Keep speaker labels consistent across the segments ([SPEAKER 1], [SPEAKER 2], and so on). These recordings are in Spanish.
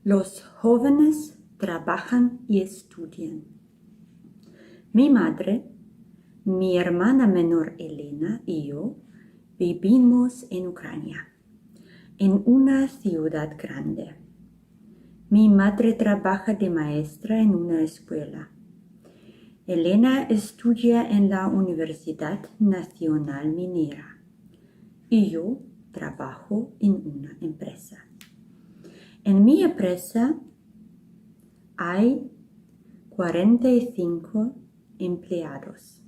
[SPEAKER 1] Los jóvenes trabajan y estudian. Mi madre, mi hermana menor Elena y yo vivimos en Ucrania, en una ciudad grande. Mi madre trabaja de maestra en una escuela. Elena estudia en la Universidad Nacional Minera y yo trabajo en una empresa. En mi empresa hay 45 empleados.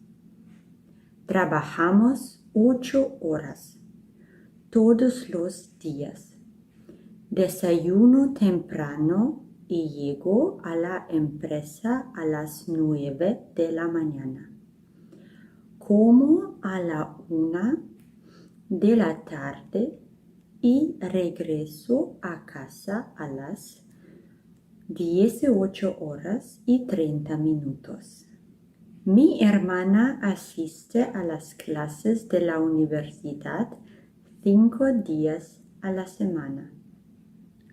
[SPEAKER 1] Trabajamos 8 horas todos los días. Desayuno temprano y llego a la empresa a las 9 de la mañana. Como a la 1 de la tarde y regreso a casa a las 18:30. Mi hermana asiste a las clases de la universidad 5 días a la semana.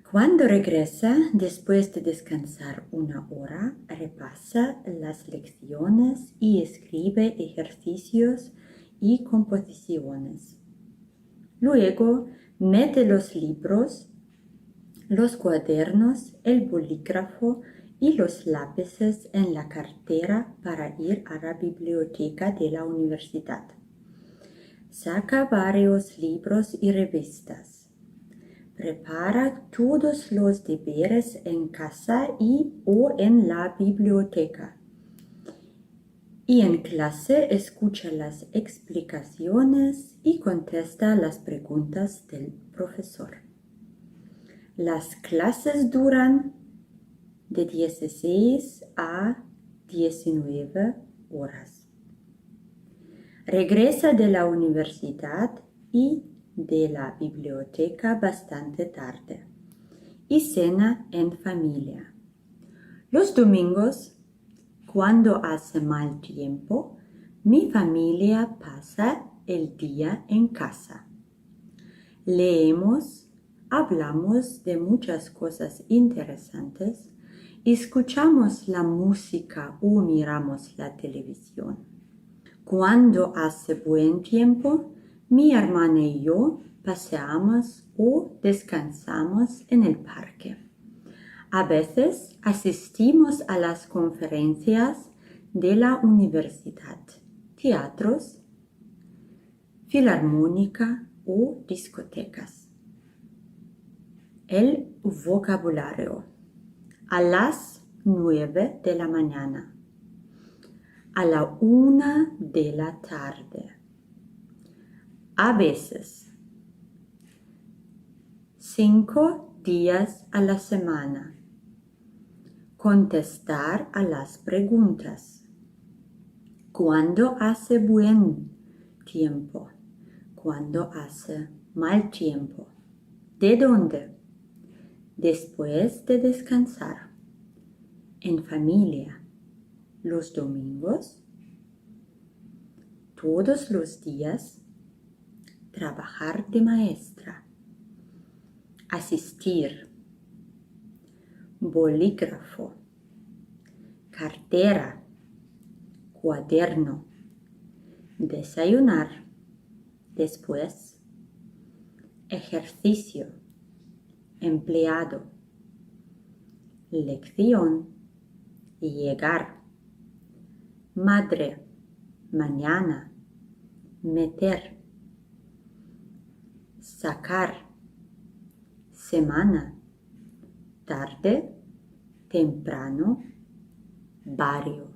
[SPEAKER 1] Cuando regresa, después de descansar 1 hora, repasa las lecciones y escribe ejercicios y composiciones. Luego mete los libros, los cuadernos, el bolígrafo y los lápices en la cartera para ir a la biblioteca de la universidad. Saca varios libros y revistas. Prepara todos los deberes en casa o en la biblioteca. Y en clase escucha las explicaciones y contesta las preguntas del profesor. Las clases duran de 16 a 19 horas. Regresa de la universidad y de la biblioteca bastante tarde y cena en familia. Los domingos, cuando hace mal tiempo, mi familia pasa el día en casa. Leemos, hablamos de muchas cosas interesantes, escuchamos la música o miramos la televisión. Cuando hace buen tiempo, mi hermana y yo paseamos o descansamos en el parque. A veces asistimos a las conferencias de la universidad, teatros, filarmónica o discotecas. El vocabulario. A las 9 de la mañana. A la 1 de la tarde. A veces. 5 días a la semana. Contestar a las preguntas. Cuando hace buen tiempo. Cuando hace mal tiempo. ¿De dónde? Después de descansar. En familia. Los domingos. Todos los días. Trabajar de maestra. Asistir. Bolígrafo. Cartera. Cuaderno. Desayunar. Después. Ejercicio. Empleado. Lección. Llegar. Madre. Mañana. Meter. Sacar. Semana. Tarde. Temprano. Barrio.